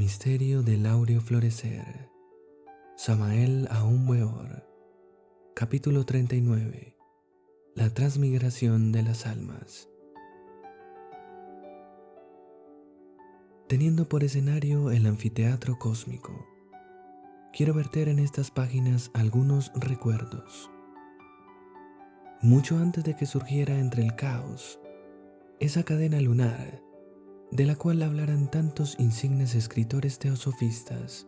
Misterio del áureo florecer. Samael Aun Weor. Capítulo 39. La transmigración de las almas. Teniendo por escenario el anfiteatro cósmico, quiero verter en estas páginas algunos recuerdos. Mucho antes de que surgiera entre el caos, esa cadena lunar, de la cual hablaran tantos insignes escritores teosofistas,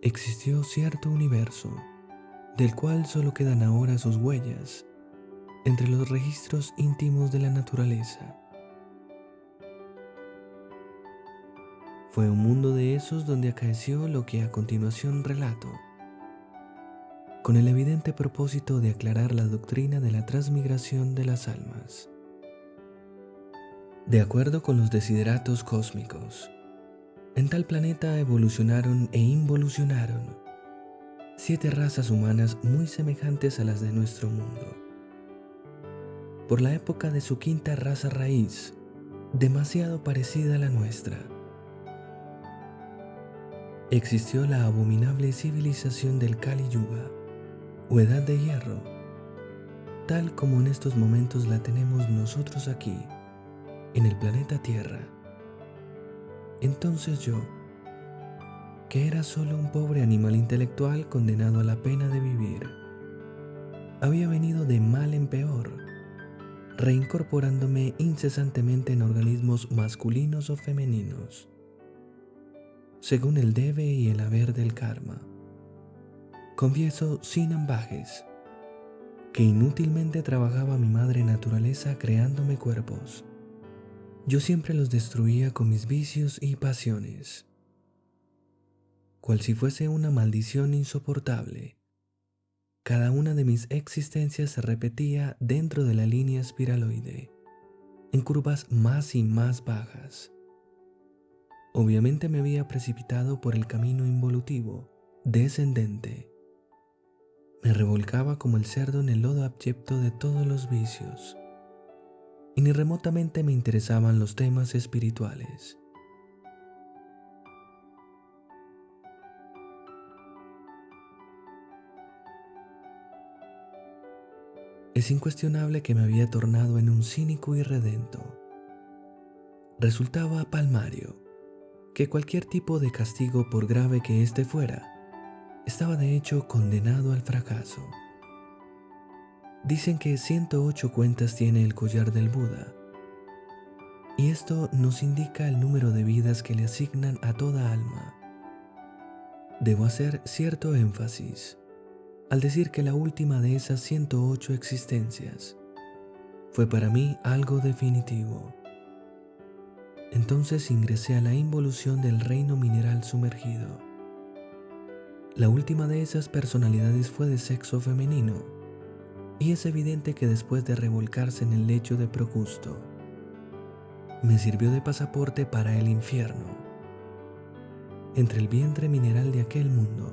existió cierto universo, del cual solo quedan ahora sus huellas entre los registros íntimos de la naturaleza. Fue un mundo de esos donde acaeció lo que a continuación relato, con el evidente propósito de aclarar la doctrina de la transmigración de las almas. De acuerdo con los desideratos cósmicos, en tal planeta evolucionaron e involucionaron 7 razas humanas muy semejantes a las de nuestro mundo. Por la época de su quinta raza raíz, demasiado parecida a la nuestra, existió la abominable civilización del Kali Yuga, o Edad de Hierro, tal como en estos momentos la tenemos nosotros aquí, en el planeta Tierra. Entonces yo, que era solo un pobre animal intelectual condenado a la pena de vivir, había venido de mal en peor, reincorporándome incesantemente en organismos masculinos o femeninos, según el debe y el haber del karma. Confieso sin ambajes que inútilmente trabajaba mi madre naturaleza creándome cuerpos. Yo siempre los destruía con mis vicios y pasiones, cual si fuese una maldición insoportable. Cada una de mis existencias se repetía dentro de la línea espiraloide, en curvas más y más bajas. Obviamente me había precipitado por el camino involutivo, descendente. Me revolcaba como el cerdo en el lodo abyecto de todos los vicios, y ni remotamente me interesaban los temas espirituales. Es incuestionable que me había tornado en un cínico irredento. Resultaba palmario que cualquier tipo de castigo, por grave que éste fuera, estaba de hecho condenado al fracaso. Dicen que 108 cuentas tiene el collar del Buda, y esto nos indica el número de vidas que le asignan a toda alma. Debo hacer cierto énfasis al decir que la última de esas 108 existencias fue para mí algo definitivo. Entonces ingresé a la involución del reino mineral sumergido. La última de esas personalidades fue de sexo femenino, y es evidente que después de revolcarse en el lecho de Procusto, me sirvió de pasaporte para el infierno. Entre el vientre mineral de aquel mundo,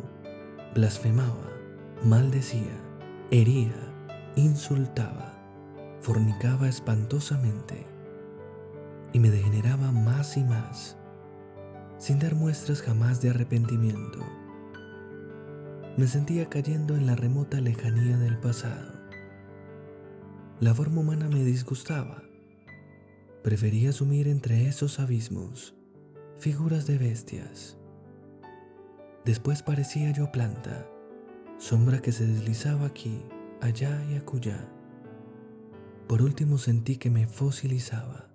blasfemaba, maldecía, hería, insultaba, fornicaba espantosamente, y me degeneraba más y más, sin dar muestras jamás de arrepentimiento. Me sentía cayendo en la remota lejanía del pasado. La forma humana me disgustaba. Prefería asumir entre esos abismos figuras de bestias. Después parecía yo planta, sombra que se deslizaba aquí, allá y acullá. Por último sentí que me fosilizaba.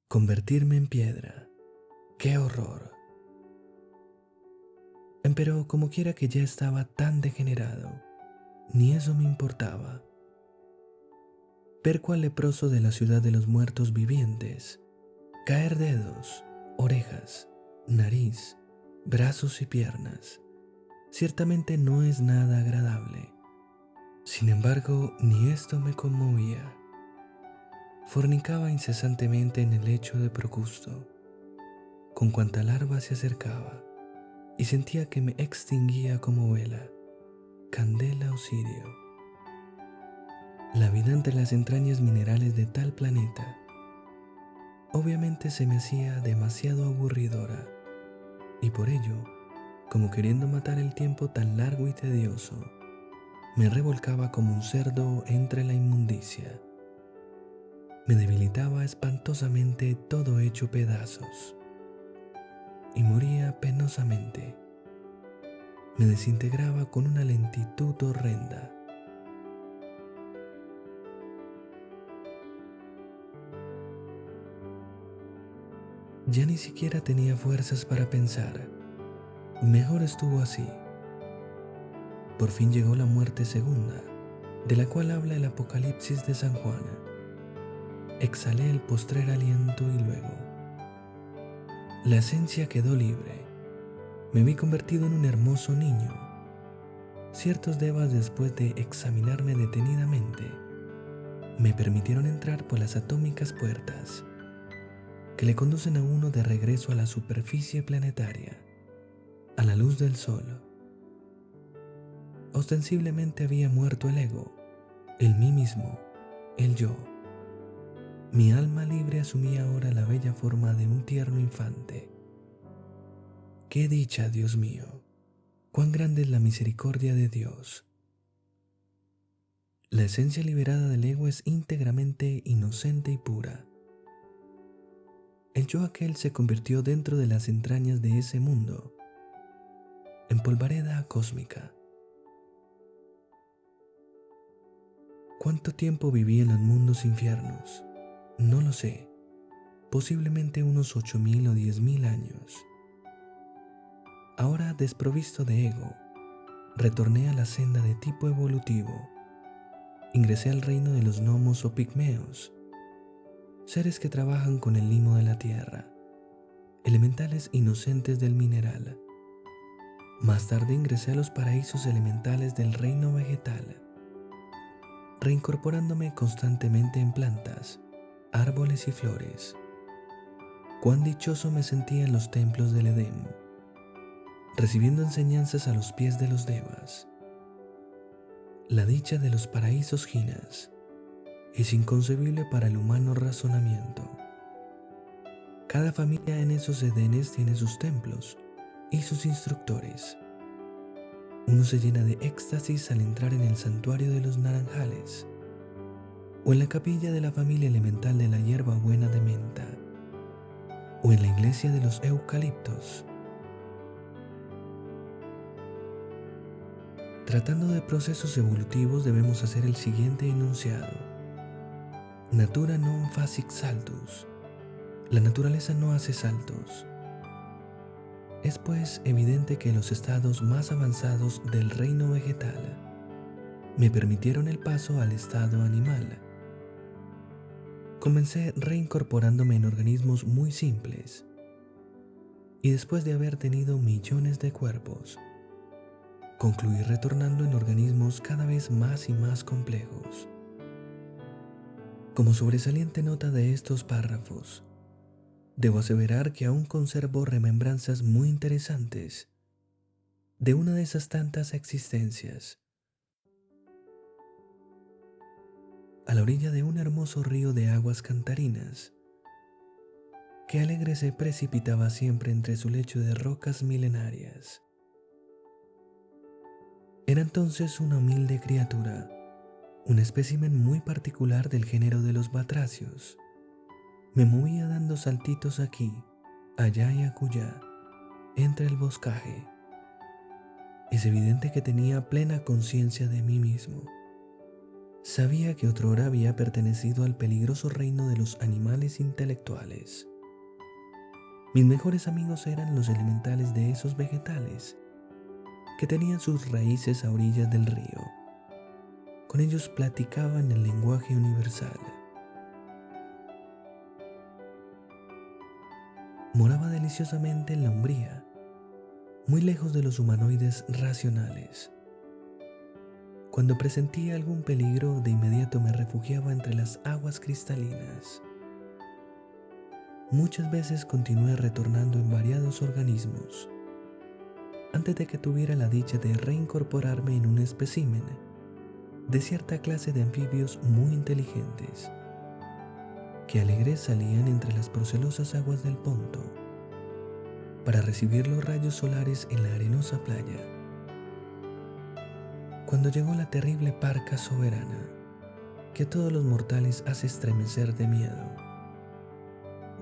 Convertirme en piedra. ¡Qué horror! Empero, como quiera que ya estaba tan degenerado, ni eso me importaba. Ver cual leproso de la ciudad de los muertos vivientes, caer dedos, orejas, nariz, brazos y piernas, ciertamente no es nada agradable. Sin embargo, ni esto me conmovía. Fornicaba incesantemente en el lecho de Procusto, con cuanta larva se acercaba, y sentía que me extinguía como vela, candela o cirio. La vida entre las entrañas minerales de tal planeta obviamente se me hacía demasiado aburridora, y por ello, como queriendo matar el tiempo tan largo y tedioso, me revolcaba como un cerdo entre la inmundicia. Me debilitaba espantosamente todo hecho pedazos, y moría penosamente. Me desintegraba con una lentitud horrenda. Ya ni siquiera tenía fuerzas para pensar. Mejor estuvo así. Por fin llegó la muerte segunda, de la cual habla el Apocalipsis de San Juan. Exhalé el postrer aliento y luego la esencia quedó libre. Me vi convertido en un hermoso niño. Ciertos devas, después de examinarme detenidamente, me permitieron entrar por las atómicas puertas que le conducen a uno de regreso a la superficie planetaria, a la luz del sol. Ostensiblemente había muerto el ego, el mí mismo, el yo. Mi alma libre asumía ahora la bella forma de un tierno infante. ¡Qué dicha, Dios mío! ¡Cuán grande es la misericordia de Dios! La esencia liberada del ego es íntegramente inocente y pura. El yo aquel se convirtió dentro de las entrañas de ese mundo, en polvareda cósmica. ¿Cuánto tiempo viví en los mundos infiernos? No lo sé, posiblemente unos 8.000 o 10.000 años. Ahora, desprovisto de ego, retorné a la senda de tipo evolutivo. Ingresé al reino de los gnomos o pigmeos, seres que trabajan con el limo de la tierra, elementales inocentes del mineral. Más tarde ingresé a los paraísos elementales del reino vegetal, reincorporándome constantemente en plantas, árboles y flores. Cuán dichoso me sentía en los templos del Edén, recibiendo enseñanzas a los pies de los devas. La dicha de los paraísos jinas es inconcebible para el humano razonamiento. Cada familia en esos Edenes tiene sus templos y sus instructores. Uno se llena de éxtasis al entrar en el santuario de los naranjales o en la capilla de la familia elemental de la hierbabuena de menta o en la iglesia de los eucaliptos. Tratando de procesos evolutivos, debemos hacer el siguiente enunciado: Natura non facit saltus. La naturaleza no hace saltos. Es pues evidente que los estados más avanzados del reino vegetal me permitieron el paso al estado animal. Comencé reincorporándome en organismos muy simples, y después de haber tenido millones de cuerpos, concluí retornando en organismos cada vez más y más complejos. Como sobresaliente nota de estos párrafos, debo aseverar que aún conservo remembranzas muy interesantes de una de esas tantas existencias. A la orilla de un hermoso río de aguas cantarinas, que alegre se precipitaba siempre entre su lecho de rocas milenarias. Era entonces una humilde criatura, un espécimen muy particular del género de los batracios. Me movía dando saltitos aquí, allá y acullá, entre el boscaje. Es evidente que tenía plena conciencia de mí mismo. Sabía que otrora había pertenecido al peligroso reino de los animales intelectuales. Mis mejores amigos eran los elementales de esos vegetales, que tenían sus raíces a orillas del río. Con ellos platicaba en el lenguaje universal. Moraba deliciosamente en la umbría, muy lejos de los humanoides racionales. Cuando presentía algún peligro, de inmediato me refugiaba entre las aguas cristalinas. Muchas veces continué retornando en variados organismos, antes de que tuviera la dicha de reincorporarme en un espécimen de cierta clase de anfibios muy inteligentes, que alegres salían entre las procelosas aguas del Ponto para recibir los rayos solares en la arenosa playa. Cuando llegó la terrible parca soberana, que a todos los mortales hace estremecer de miedo,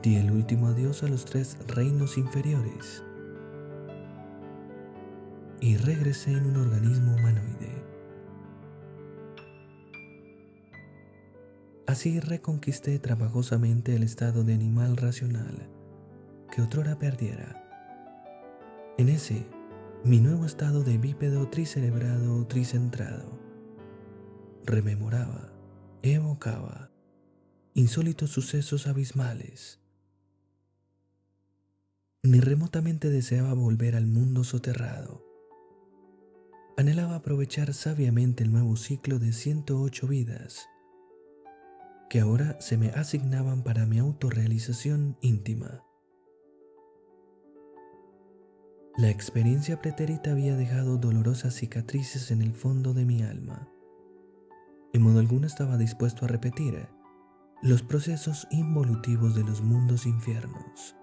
di el último adiós a los 3 reinos inferiores y regresé en un organismo humanoide. Así reconquisté trabajosamente el estado de animal racional que otrora perdiera. En ese, mi nuevo estado de bípedo tricerebrado tricentrado, rememoraba, evocaba insólitos sucesos abismales. Ni remotamente deseaba volver al mundo soterrado. Anhelaba aprovechar sabiamente el nuevo ciclo de 108 vidas que ahora se me asignaban para mi autorrealización íntima. La experiencia pretérita había dejado dolorosas cicatrices en el fondo de mi alma. En modo alguno estaba dispuesto a repetir los procesos involutivos de los mundos infiernos.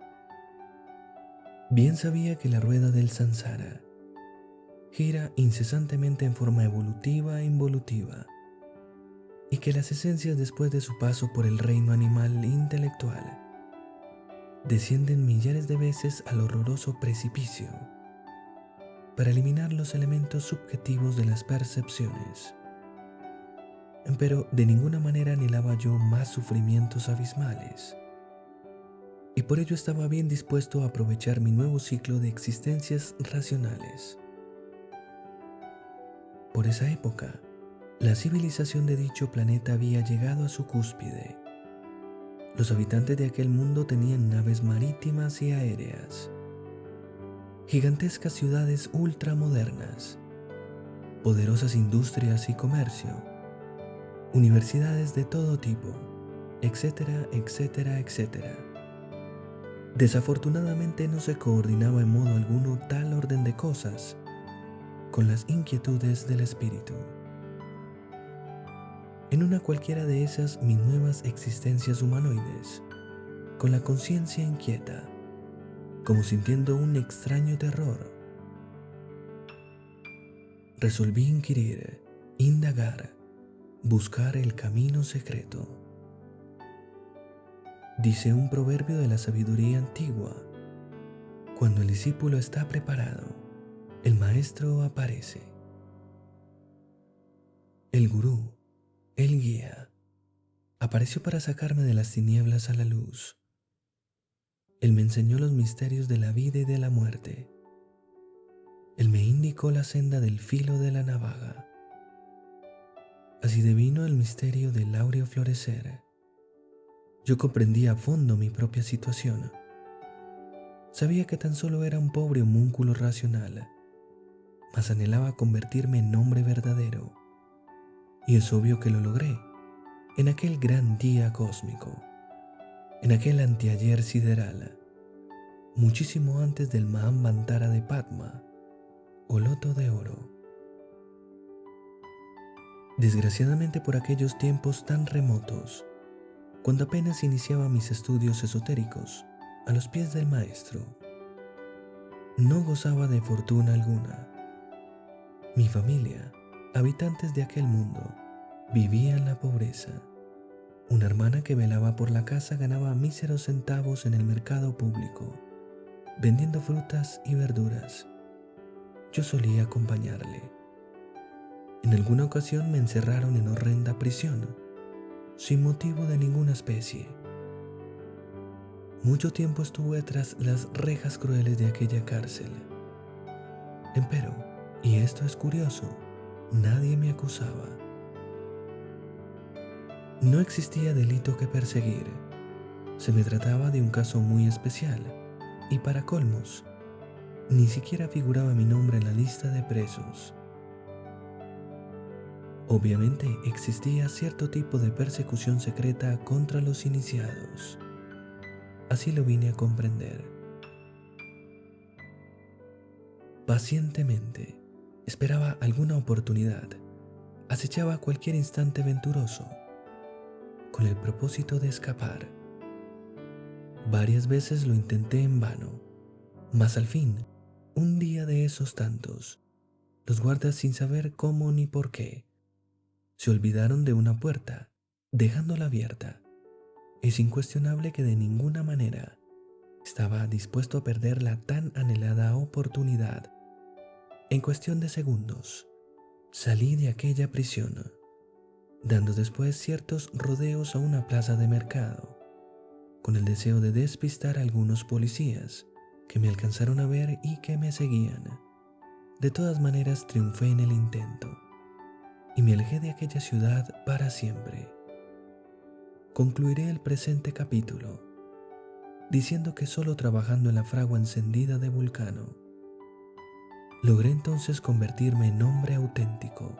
Bien sabía que la rueda del samsara gira incesantemente en forma evolutiva e involutiva, y que las esencias, después de su paso por el reino animal intelectual, descienden millares de veces al horroroso precipicio para eliminar los elementos subjetivos de las percepciones. Pero de ninguna manera anhelaba yo más sufrimientos abismales, y por ello estaba bien dispuesto a aprovechar mi nuevo ciclo de existencias racionales. Por esa época, la civilización de dicho planeta había llegado a su cúspide. Los habitantes de aquel mundo tenían naves marítimas y aéreas, gigantescas ciudades ultramodernas, poderosas industrias y comercio, universidades de todo tipo, etcétera, etcétera, etcétera. Desafortunadamente no se coordinaba en modo alguno tal orden de cosas con las inquietudes del espíritu. En una cualquiera de esas mis nuevas existencias humanoides, con la conciencia inquieta, como sintiendo un extraño terror, resolví inquirir, indagar, buscar el camino secreto. Dice un proverbio de la sabiduría antigua: cuando el discípulo está preparado, el maestro aparece. El gurú, el guía, apareció para sacarme de las tinieblas a la luz. Él me enseñó los misterios de la vida y de la muerte. Él me indicó la senda del filo de la navaja. Así devino el misterio del áureo florecer. Yo comprendía a fondo mi propia situación. Sabía que tan solo era un pobre homúnculo racional, mas anhelaba convertirme en hombre verdadero. Y es obvio que lo logré en aquel gran día cósmico, en aquel anteayer sideral, muchísimo antes del Mahamantara de Padma o loto de oro. Desgraciadamente, por aquellos tiempos tan remotos, cuando apenas iniciaba mis estudios esotéricos a los pies del maestro, no gozaba de fortuna alguna. Mi familia, habitantes de aquel mundo, vivía en la pobreza. Una hermana que velaba por la casa ganaba míseros centavos en el mercado público, vendiendo frutas y verduras. Yo solía acompañarle. En alguna ocasión me encerraron en horrenda prisión, sin motivo de ninguna especie. Mucho tiempo estuve tras las rejas crueles de aquella cárcel. Empero, y esto es curioso, nadie me acusaba. No existía delito que perseguir. Se me trataba de un caso muy especial, y para colmos, ni siquiera figuraba mi nombre en la lista de presos. Obviamente existía cierto tipo de persecución secreta contra los iniciados. Así lo vine a comprender. Pacientemente esperaba alguna oportunidad acechaba cualquier instante venturoso, con el propósito de escapar. Varias veces lo intenté en vano, mas al fin, un día de esos tantos, los guardas, sin saber cómo ni por qué, se olvidaron de una puerta, dejándola abierta. Es incuestionable que de ninguna manera estaba dispuesto a perder la tan anhelada oportunidad. En cuestión de segundos, salí de aquella prisión, dando después ciertos rodeos a una plaza de mercado, con el deseo de despistar a algunos policías que me alcanzaron a ver y que me seguían. De todas maneras, triunfé en el intento y me alejé de aquella ciudad para siempre. Concluiré el presente capítulo diciendo que solo trabajando en la fragua encendida de Vulcano, logré entonces convertirme en hombre auténtico,